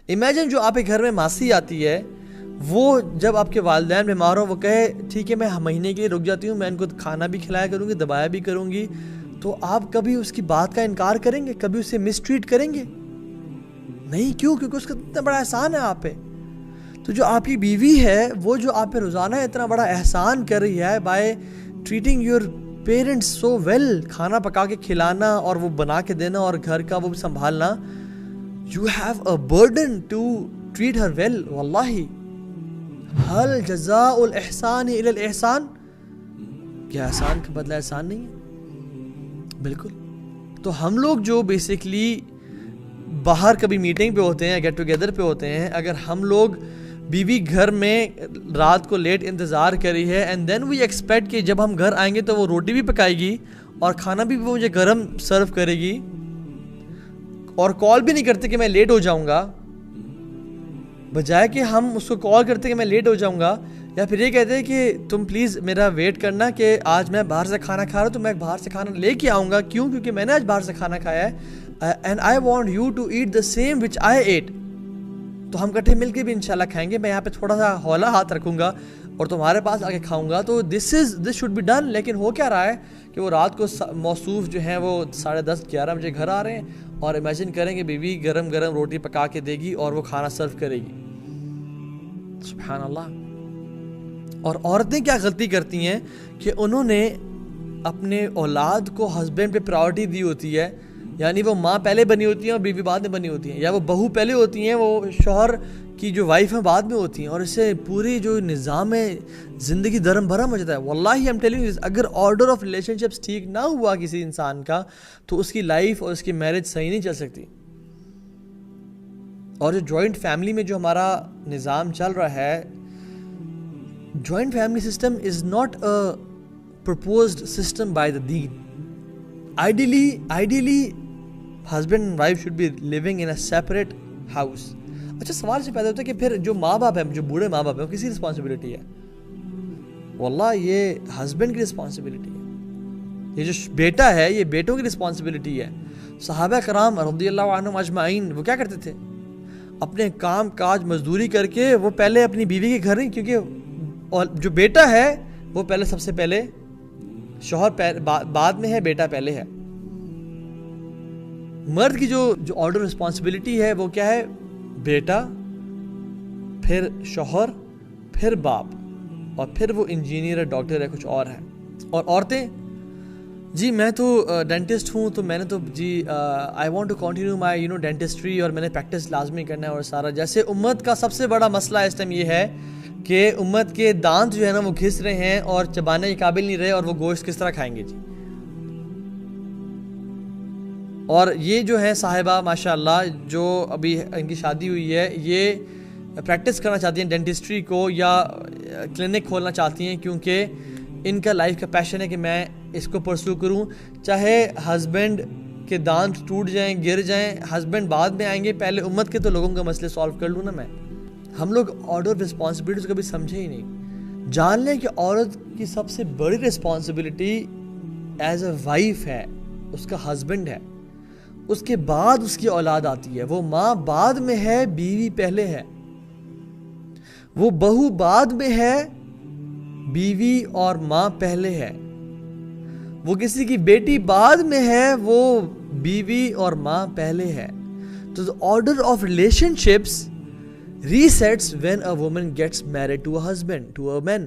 Imagine جو آپ کے گھر میں ماسی آتی ہے، وہ جب آپ کے والدین بیمار ہوں وہ کہے ٹھیک ہے میں مہینے کے لیے رک جاتی ہوں، میں ان کو کھانا بھی کھلایا کروں گی، دبایا بھی کروں گی، تو آپ کبھی اس کی بات کا انکار کریں گے؟ کبھی اسے مس ٹریٹ کریں گے؟ نہیں. کیوں؟ کیونکہ اس کا اتنا بڑا احسان ہے آپ پہ. تو جو آپ کی بیوی ہے وہ جو آپ پہ روزانہ اتنا بڑا احسان کر رہی ہے by treating your parents so well, کھانا پکا کے کھلانا اور وہ بنا کے دینا اور گھر کا وہ بھی سنبھالنا، you have a burden to treat her well. واللہ حل جزاء الاحسان الی الاحسان، کیا احسان کا بدلہ احسان نہیں ہے؟ بالکل. تو ہم لوگ جو بیسکلی باہر کبھی میٹنگ پہ ہوتے ہیں، گیٹ ٹوگیدر پہ ہوتے ہیں، اگر ہم لوگ بیوی گھر میں رات کو لیٹ انتظار کری ہے اینڈ دین وی ایکسپیکٹ کہ جب ہم گھر آئیں گے تو وہ روٹی بھی پکائے گی اور کھانا بھی وہ مجھے گرم سرو کرے گی، اور کال بھی نہیں کرتے کہ میں لیٹ ہو جاؤں گا، بجائے کہ ہم اس کو کال کرتے کہ میں لیٹ ہو جاؤں گا، یا پھر یہ کہتے ہیں کہ تم پلیز میرا ویٹ کرنا کہ آج میں باہر سے کھانا کھا رہا ہوں تو میں باہر سے کھانا لے کے آؤں گا. کیوں؟ کیونکہ میں نے آج باہر سے کھانا کھایا ہے and I want you to eat the same which I eat. تو ہم کٹھے مل کے بھی انشاءاللہ کھائیں گے. میں یہاں پہ تھوڑا سا ہولا ہاتھ رکھوں گا اور تمہارے پاس آ کے کھاؤں گا. تو دس شوڈ بی ڈن. لیکن ہو کیا رہا ہے کہ وہ رات کو موصوف جو ہیں وہ 10:30 11 بجے گھر آ رہے ہیں اور امیجن کریں کہ بیوی گرم گرم روٹی پکا کے دے گی اور وہ کھانا سرو کرے گی. سبحان اللہ. اور عورتیں کیا غلطی کرتی ہیں کہ انہوں نے اپنے اولاد کو ہسبینڈ پہ پرائورٹی دی ہوتی ہے، یعنی وہ ماں پہلے بنی ہوتی ہیں اور بیوی بعد میں بنی ہوتی ہیں، یا وہ بہو پہلے ہوتی ہیں، وہ شوہر کی جو وائف ہیں بعد میں ہوتی ہیں، اور اس سے پوری جو نظام زندگی درم بھرم ہو جاتا ہے. واللہ آئی ایم ٹیلنگ یو، اگر آرڈر آف ریلیشن شپس ٹھیک نہ ہوا کسی انسان کا تو اس کی لائف اور اس کی میرج صحیح نہیں چل سکتی. اور جو جوائنٹ فیملی میں جو ہمارا نظام چل رہا ہے، joint family system is not a proposed system by the deen. Ideally husband and wife should be living in a separate house. اچھا سوال سے پیدا ہوتا ہے کہ پھر جو ماں باپ ہیں، جو بوڑھے ماں باپ ہیں، وہ کسی رسپانسبلٹی ہے؟ واللہ یہ ہسبینڈ کی رسپانسبلٹی ہے. یہ جو بیٹا ہے یہ بیٹوں کی رسپانسبلٹی ہے. صحابہ کرام رضی اللہ عنہم اجمعین وہ کیا کرتے تھے؟ اپنے کام کاج مزدوری کر کے وہ پہلے اپنی بیوی کے گھر نہیں، کیونکہ جو بیٹا ہے وہ پہلے سب سے پہلے، شوہر بعد میں ہے، بیٹا پہلے ہے. مرد کی جو آرڈر رسپانسبلٹی ہے وہ کیا ہے؟ بیٹا، پھر شوہر، پھر باپ، اور پھر وہ انجینئر ہے، ڈاکٹر ہے، کچھ اور ہے. اور عورتیں، جی میں تو ڈینٹسٹ ہوں تو میں نے تو جی I want to continue my dentistry, اور میں نے پریکٹس لازمی کرنا ہے. اور سارا جیسے امت کا سب سے بڑا مسئلہ اس ٹائم یہ ہے کہ امت کے دانت جو ہے نا وہ گھس رہے ہیں اور چبانے کے قابل نہیں رہے، اور وہ گوشت کس طرح کھائیں گے جی. اور یہ جو ہے صاحبہ ماشاءاللہ جو ابھی ان کی شادی ہوئی ہے، یہ پریکٹس کرنا چاہتی ہیں ڈینٹسٹری کو یا کلینک کھولنا چاہتی ہیں، کیونکہ ان کا لائف کا پیشن ہے کہ میں اس کو پرسو کروں، چاہے ہسبینڈ کے دانت ٹوٹ جائیں، گر جائیں، ہسبینڈ بعد میں آئیں گے، پہلے امت کے تو لوگوں کا مسئلے سالو کر لوں نا میں. ہم لوگ آرڈر رسپانسبلٹیز کبھی سمجھے ہی نہیں. جان لیں کہ عورت کی سب سے بڑی رسپانسبلٹی ایز اے وائف ہے، اس کا ہسبینڈ ہے، اس کے بعد اس کی اولاد آتی ہے. وہ ماں بعد میں ہے، بیوی پہلے ہے. وہ بہو بعد میں ہے، بیوی اور ماں پہلے ہے. وہ کسی کی بیٹی بعد میں ہے، وہ بیوی اور ماں پہلے ہے. تو the order of relationships resets when a woman gets married to a husband, to a man.